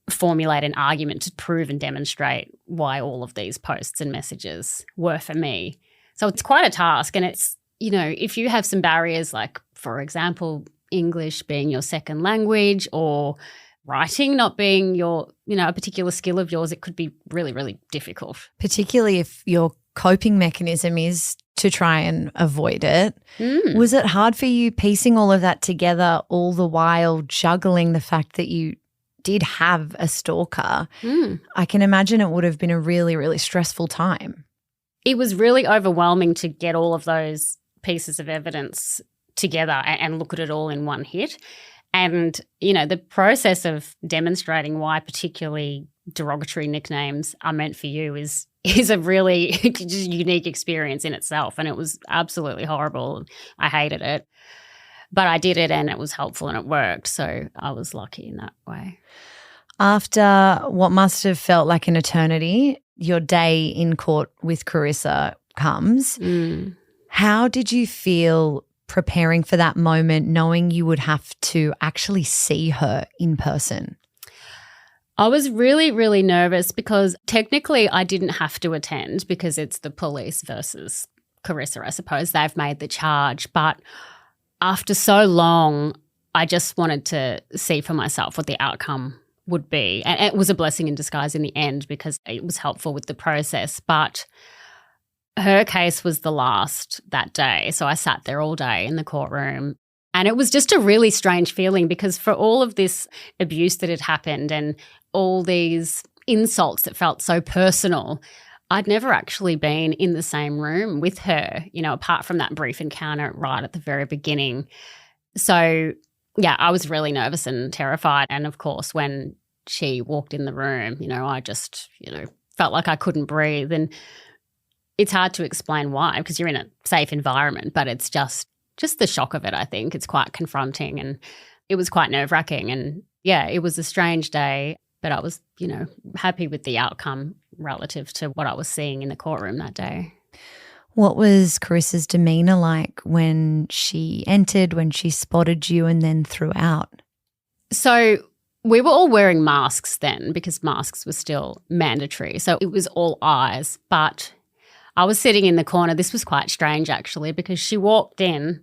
formulate an argument to prove and demonstrate why all of these posts and messages were for me. So it's quite a task. And it's, you know, if you have some barriers like, for example, English being your second language or writing not being your, you know, a particular skill of yours, it could be really, really difficult. Particularly if your coping mechanism is to try and avoid it. Was it hard for you piecing all of that together all the while juggling the fact that you did have a stalker? I can imagine it would have been a really, really stressful time. It was really overwhelming to get all of those pieces of evidence together and look at it all in one hit. And, you know, the process of demonstrating why particularly derogatory nicknames are meant for you is a really unique experience in itself. And it was absolutely horrible. I hated it. But I did it and it was helpful and it worked. So I was lucky in that way. After what must have felt like an eternity, your day in court with Carissa comes. How did you feel preparing for that moment, knowing you would have to actually see her in person? I was really, really nervous because technically I didn't have to attend because it's the police versus Carissa, I suppose. They've made the charge. But after so long, I just wanted to see for myself what the outcome would be. And it was a blessing in disguise in the end because it was helpful with the process. But her case was the last that day. So I sat there all day in the courtroom And it was just a really strange feeling because for all of this abuse that had happened and all these insults that felt so personal, I'd never actually been in the same room with her, apart from that brief encounter right at the very beginning. So, yeah, I was really nervous and terrified. And, of course, when she walked in the room, I just, felt like I couldn't breathe. And it's hard to explain why because you're in a safe environment, but it's just the shock of it, I think. It's quite confronting and it was quite nerve-wracking. And, yeah, it was a strange day, but I was, happy with the outcome relative to what I was seeing in the courtroom that day. What was Carissa's demeanour like when she entered, when she spotted you and then threw out? So we were all wearing masks then because masks were still mandatory. So it was all eyes. But I was sitting in the corner. This was quite strange actually because she walked in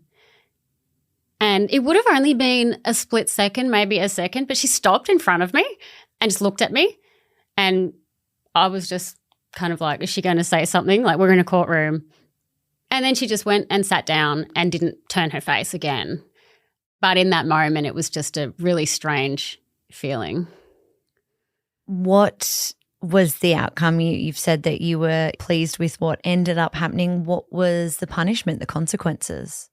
and it would have only been a split second, maybe a second, but she stopped in front of me and just looked at me. And I was just kind of like, is she going to say something? Like, we're in a courtroom. And then she just went and sat down and didn't turn her face again. But in that moment, it was just a really strange feeling. What was the outcome? You've said that you were pleased with what ended up happening. What was the punishment, the consequences?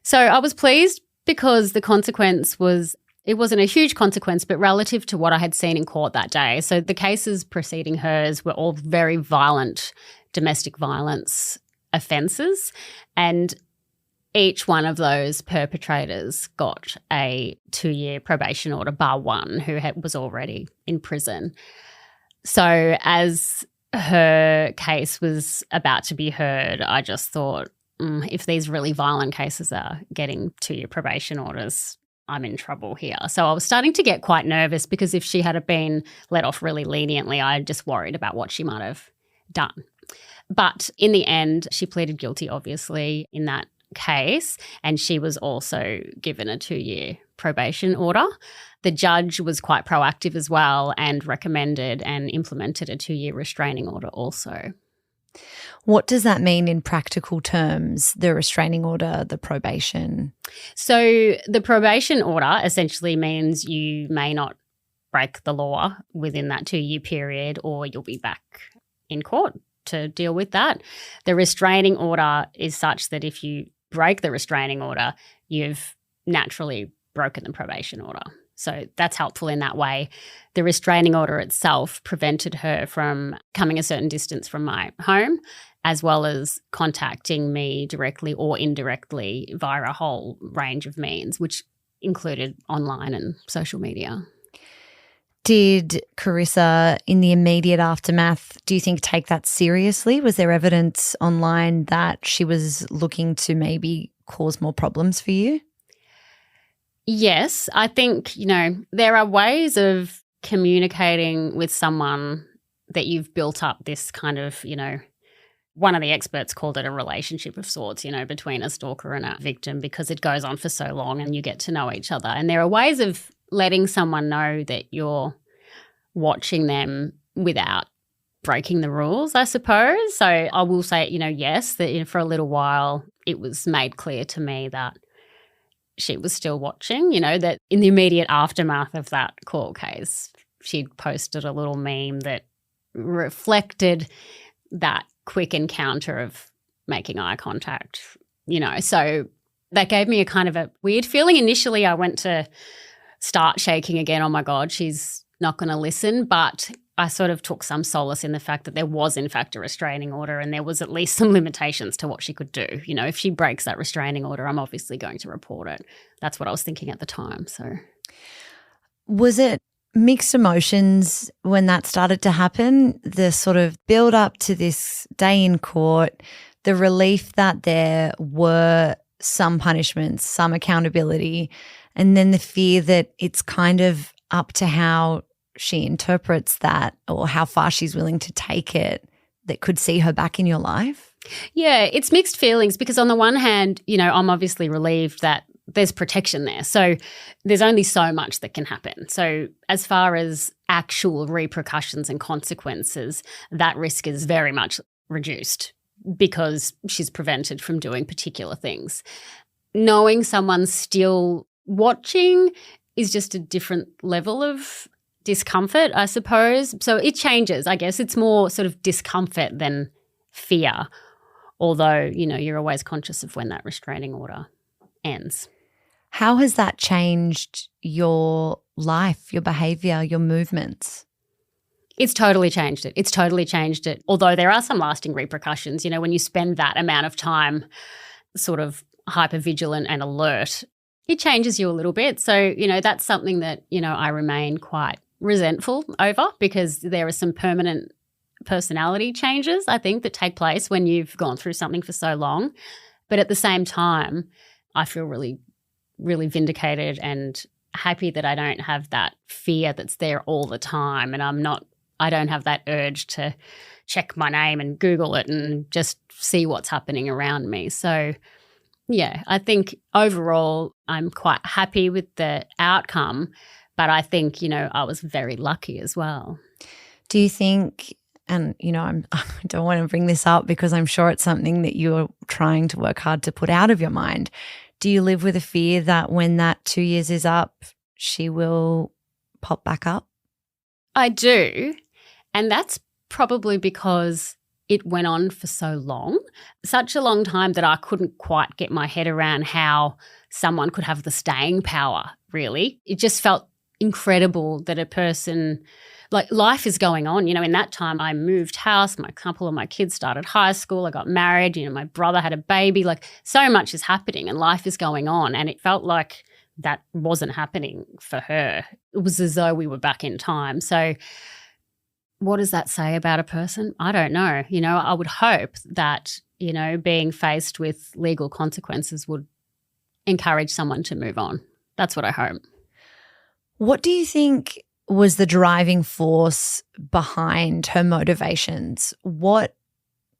So I was pleased because the consequence was, it wasn't a huge consequence, but relative to what I had seen in court that day. So the cases preceding hers were all very violent domestic violence offences, and each one of those perpetrators got a 2-year probation order, bar one, who was already in prison. So as her case was about to be heard, I just thought, if these really violent cases are getting 2-year probation orders, I'm in trouble here. So I was starting to get quite nervous because if she had been let off really leniently, I just worried about what she might have done. But in the end, she pleaded guilty, obviously, in that case, and she was also given a 2-year probation order. The judge was quite proactive as well and recommended and implemented a 2-year restraining order also. What does that mean in practical terms, the restraining order, the probation? So the probation order essentially means you may not break the law within that 2-year period or you'll be back in court to deal with that. The restraining order is such that if you break the restraining order, you've naturally broken the probation order. So that's helpful in that way. The restraining order itself prevented her from coming a certain distance from my home, as well as contacting me directly or indirectly via a whole range of means, which included online and social media. Did Carissa, in the immediate aftermath, do you think take that seriously? Was there evidence online that she was looking to maybe cause more problems for you? Yes, I think, there are ways of communicating with someone that you've built up this kind of, one of the experts called it a relationship of sorts, between a stalker and a victim because it goes on for so long and you get to know each other. And there are ways of letting someone know that you're watching them without breaking the rules, I suppose. So I will say, yes, that for a little while it was made clear to me that she was still watching, that in the immediate aftermath of that court case, she'd posted a little meme that reflected that quick encounter of making eye contact, So that gave me a kind of a weird feeling. Initially, I went to start shaking again. Oh, my God, she's not going to listen. But I sort of took some solace in the fact that there was, in fact, a restraining order and there was at least some limitations to what she could do. If she breaks that restraining order, I'm obviously going to report it. That's what I was thinking at the time. So, was it mixed emotions when that started to happen? The sort of build up to this day in court, the relief that there were some punishments, some accountability, and then the fear that it's kind of up to how she interprets that or how far she's willing to take it that could see her back in your life? Yeah, it's mixed feelings because on the one hand, I'm obviously relieved that there's protection there. So there's only so much that can happen. So as far as actual repercussions and consequences, that risk is very much reduced because she's prevented from doing particular things. knowing someone's still watching is just a different level of discomfort, I suppose. So it changes, I guess. It's more sort of discomfort than fear, although, you're always conscious of when that restraining order ends. How has that changed your life, your behaviour, your movements? It's totally changed it. It's totally changed it. Although there are some lasting repercussions, when you spend that amount of time sort of hypervigilant and alert, it changes you a little bit. So, that's something that, I remain quite resentful over, because there are some permanent personality changes, I think, that take place when you've gone through something for so long. But at the same time, I feel really, really vindicated and happy that I don't have that fear that's there all the time, and I don't have that urge to check my name and Google it and just see what's happening around me. So, yeah, I think overall I'm quite happy with the outcome, but I think, I was very lucky as well. Do you think, and, I don't want to bring this up because I'm sure it's something that you're trying to work hard to put out of your mind. Do you live with a fear that when that 2 years is up, she will pop back up? I do. And that's probably because it went on for so long, such a long time that I couldn't quite get my head around how someone could have the staying power, really. It just felt incredible that a person, like, life is going on. In that time I moved house, a couple of my kids started high school, I got married, my brother had a baby, like so much is happening and life is going on. And it felt like that wasn't happening for her. It was as though we were back in time. So what does that say about a person? I don't know. I would hope that, being faced with legal consequences would encourage someone to move on. That's what I hope. What do you think was the driving force behind her motivations? What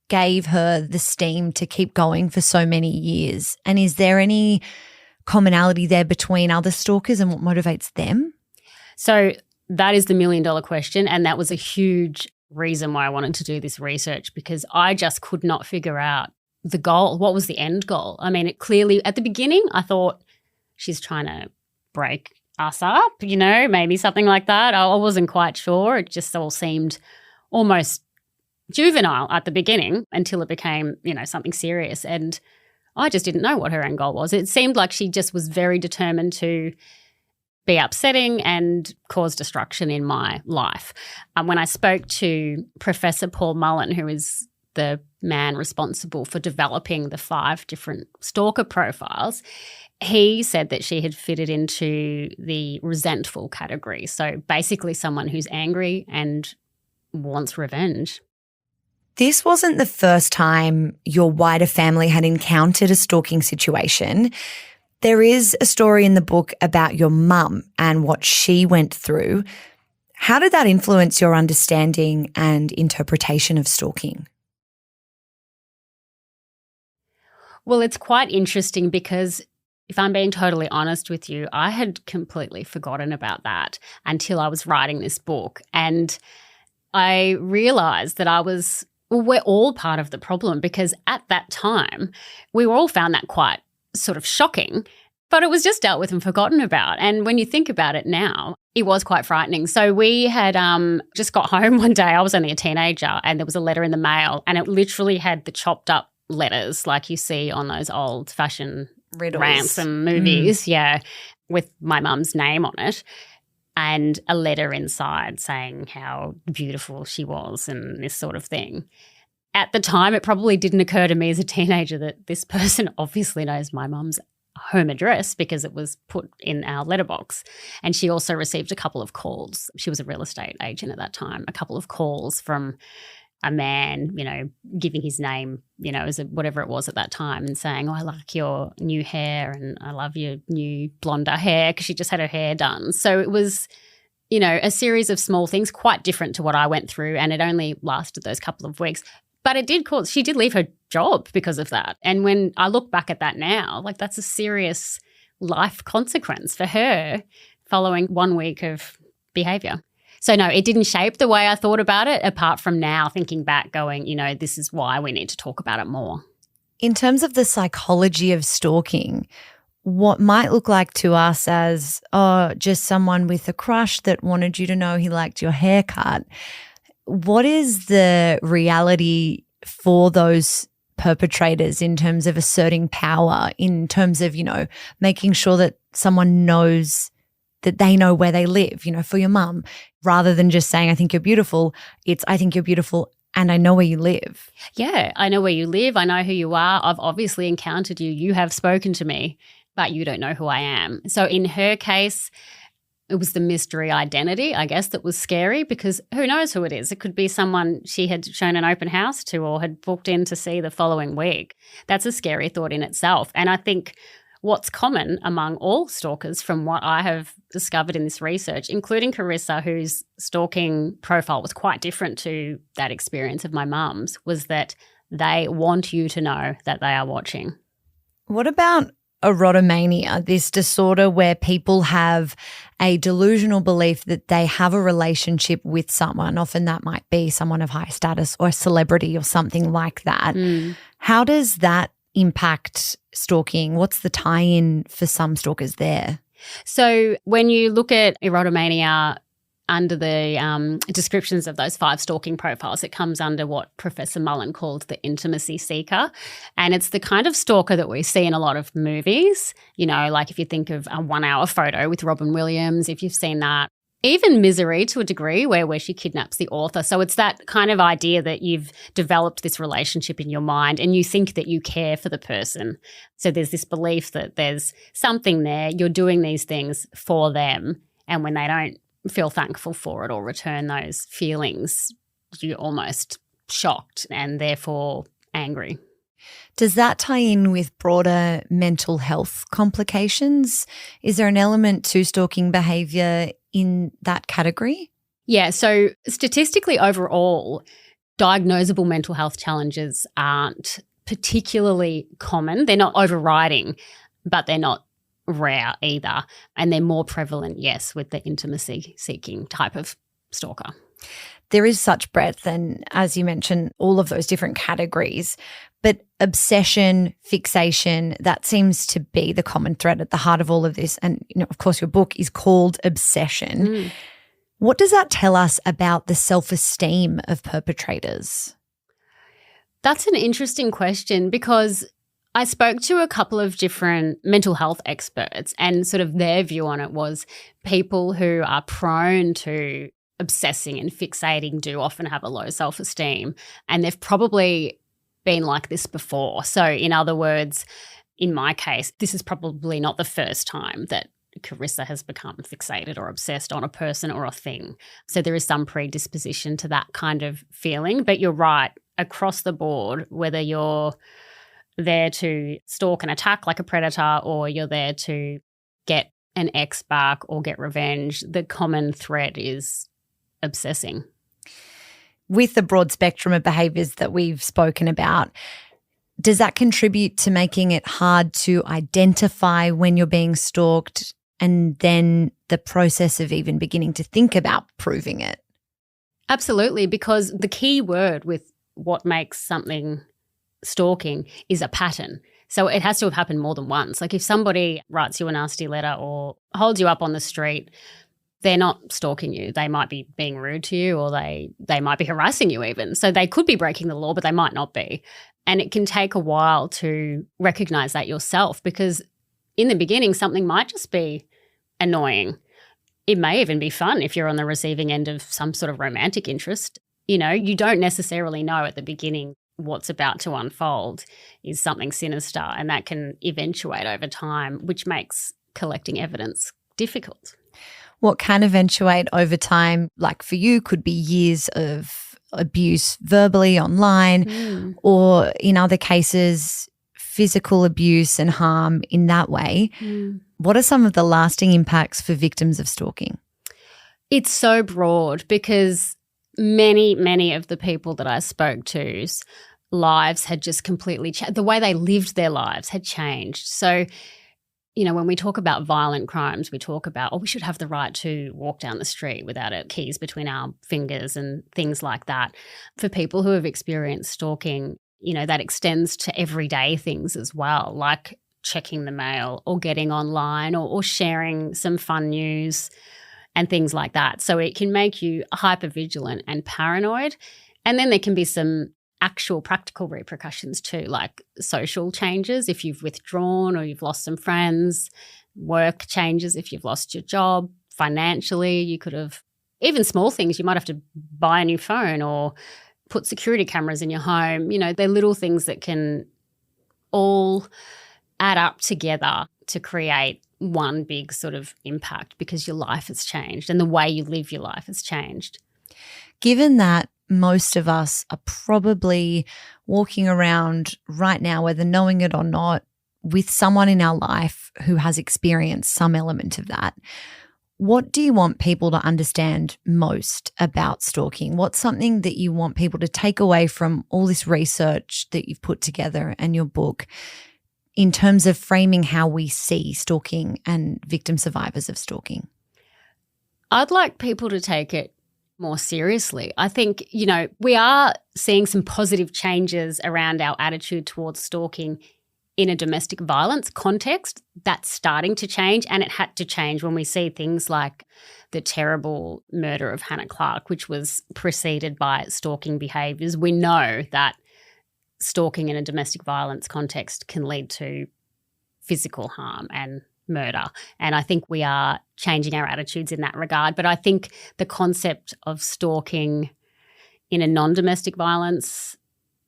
gave her the steam to keep going for so many years? And is there any commonality there between other stalkers and what motivates them? So that is the $1 million question, and that was a huge reason why I wanted to do this research, because I just could not figure out the goal. What was the end goal? I mean, it clearly, at the beginning, I thought she's trying to break us up, maybe something like that. I wasn't quite sure. It just all seemed almost juvenile at the beginning until it became, something serious. And I just didn't know what her end goal was. It seemed like she just was very determined to be upsetting and cause destruction in my life. When I spoke to Professor Paul Mullen, who is the man responsible for developing the 5 different stalker profiles, he said that she had fitted into the resentful category. So basically someone who's angry and wants revenge. This wasn't the first time your wider family had encountered a stalking situation. There is a story in the book about your mum and what she went through. How did that influence your understanding and interpretation of stalking? Well, it's quite interesting because, if I'm being totally honest with you, I had completely forgotten about that until I was writing this book. And I realised that we're all part of the problem, because at that time we all found that quite sort of shocking, but it was just dealt with and forgotten about. And when you think about it now, it was quite frightening. So we had just got home one day. I was only a teenager, and there was a letter in the mail, and it literally had the chopped up letters like you see on those old-fashioned ransom movies, with my mum's name on it, and a letter inside saying how beautiful she was and this sort of thing. At the time, it probably didn't occur to me as a teenager that this person obviously knows my mum's home address, because it was put in our letterbox. And she also received a couple of calls. She was a real estate agent at that time. A couple of calls from a man, giving his name, as whatever it was at that time, and saying, "Oh, I like your new hair and I love your new blonder hair," because she just had her hair done. So it was, a series of small things, quite different to what I went through, and it only lasted those couple of weeks. But she did leave her job because of that. And when I look back at that now, like, that's a serious life consequence for her following 1 week of behaviour. So no, it didn't shape the way I thought about it, apart from now thinking back going, this is why we need to talk about it more. In terms of the psychology of stalking, what might look like to us as, just someone with a crush that wanted you to know he liked your haircut, what is the reality for those perpetrators in terms of asserting power, in terms of, making sure that someone knows that they know where they live, for your mum, rather than just saying, I think you're beautiful, it's I think you're beautiful and I know where you live. Yeah, I know where you live. I know who you are. I've obviously encountered you. You have spoken to me, but you don't know who I am. So in her case, it was the mystery identity, I guess, that was scary, because who knows who it is? It could be someone she had shown an open house to or had booked in to see the following week. That's a scary thought in itself. And I think what's common among all stalkers, from what I have discovered in this research, including Carissa, whose stalking profile was quite different to that experience of my mum's, was that they want you to know that they are watching. What about erotomania, this disorder where people have a delusional belief that they have a relationship with someone? Often that might be someone of high status or a celebrity or something like that. How does that impact stalking? What's the tie-in for some stalkers there? So when you look at erotomania under the descriptions of those 5 stalking profiles, it comes under what Professor Mullen called the intimacy seeker. And it's the kind of stalker that we see in a lot of movies, like if you think of a 1 Hour Photo with Robin Williams, if you've seen that. Even Misery, to a degree, where she kidnaps the author. So it's that kind of idea that you've developed this relationship in your mind and you think that you care for the person. So there's this belief that there's something there, you're doing these things for them, and when they don't feel thankful for it or return those feelings, you're almost shocked and therefore angry. Does that tie in with broader mental health complications? Is there an element to stalking behaviour in that category? Yeah, so statistically overall, diagnosable mental health challenges aren't particularly common. They're not overriding, but they're not rare either. And they're more prevalent, yes, with the intimacy-seeking type of stalker. There is such breadth and, as you mentioned, all of those different categories. But obsession, fixation, that seems to be the common thread at the heart of all of this. And, of course, your book is called Obsession. What does that tell us about the self-esteem of perpetrators? That's an interesting question, because I spoke to a couple of different mental health experts, and sort of their view on it was people who are prone to obsessing and fixating do often have a low self-esteem, and they've probably been like this before. So in other words, in my case, this is probably not the first time that Carissa has become fixated or obsessed on a person or a thing. So there is some predisposition to that kind of feeling. But you're right, across the board, whether you're there to stalk and attack like a predator or you're there to get an ex back or get revenge, the common thread is obsessing. With the broad spectrum of behaviours that we've spoken about, does that contribute to making it hard to identify when you're being stalked, and then the process of even beginning to think about proving it? Absolutely, because the key word with what makes something stalking is a pattern. So it has to have happened more than once. Like if somebody writes you a nasty letter or holds you up on the street, they're not stalking you. They might be being rude to you, or they might be harassing you even. So they could be breaking the law, but they might not be. And it can take a while to recognize that yourself, because in the beginning, something might just be annoying. It may even be fun if you're on the receiving end of some sort of romantic interest. You don't necessarily know at the beginning what's about to unfold is something sinister, and that can eventuate over time, which makes collecting evidence difficult. What can eventuate over time, like for you, could be years of abuse verbally online, or in other cases, physical abuse and harm in that way. What are some of the lasting impacts for victims of stalking? It's so broad, because many of the people that I spoke to's lives had just completely changed. The way they lived their lives had changed. So, when we talk about violent crimes, we talk about, we should have the right to walk down the street without our keys between our fingers and things like that. For people who have experienced stalking, that extends to everyday things as well, like checking the mail or getting online or sharing some fun news and things like that. So it can make you hypervigilant and paranoid. And then there can be some actual practical repercussions too, like social changes if you've withdrawn or you've lost some friends, work changes if you've lost your job, financially you could have, even small things, you might have to buy a new phone or put security cameras in your home. They're little things that can all add up together to create one big sort of impact because your life has changed and the way you live your life has changed. Given that most of us are probably walking around right now, whether knowing it or not, with someone in our life who has experienced some element of that, what do you want people to understand most about stalking? What's something that you want people to take away from all this research that you've put together and your book in terms of framing how we see stalking and victim survivors of stalking? I'd like people to take it more seriously. I think, we are seeing some positive changes around our attitude towards stalking in a domestic violence context. That's starting to change, and it had to change when we see things like the terrible murder of Hannah Clark, which was preceded by stalking behaviours. We know that stalking in a domestic violence context can lead to physical harm and murder. And I think we are changing our attitudes in that regard. But I think the concept of stalking in a non-domestic violence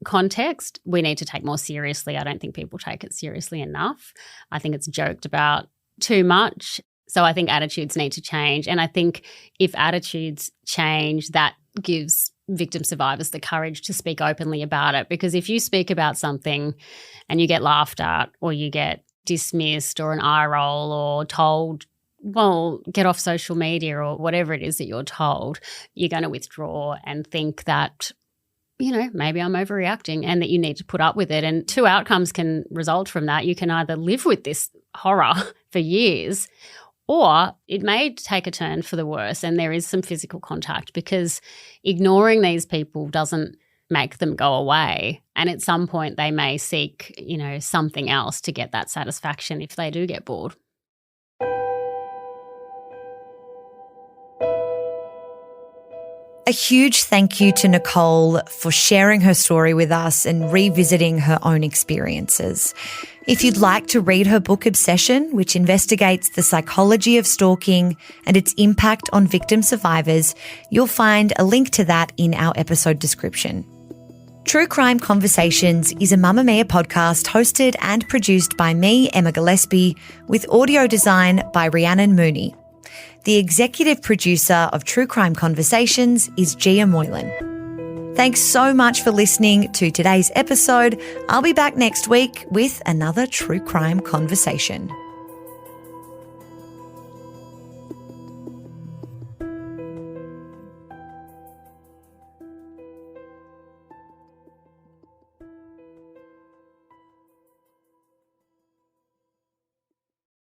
context, we need to take more seriously. I don't think people take it seriously enough. I think it's joked about too much. So I think attitudes need to change. And I think if attitudes change, that gives victim survivors the courage to speak openly about it. Because if you speak about something and you get laughed at or you get dismissed or an eye roll or told, well, get off social media or whatever it is that you're told, you're going to withdraw and think that, maybe I'm overreacting and that you need to put up with it. And two outcomes can result from that. You can either live with this horror for years, or it may take a turn for the worse and there is some physical contact, because ignoring these people doesn't make them go away. And at some point they may seek, something else to get that satisfaction if they do get bored. A huge thank you to Nicole for sharing her story with us and revisiting her own experiences. If you'd like to read her book Obsession, which investigates the psychology of stalking and its impact on victim survivors, you'll find a link to that in our episode description. True Crime Conversations is a Mamma Mia podcast hosted and produced by me, Emma Gillespie, with audio design by Rhiannon Mooney. The executive producer of True Crime Conversations is Gia Moylan. Thanks so much for listening to today's episode. I'll be back next week with another True Crime Conversation.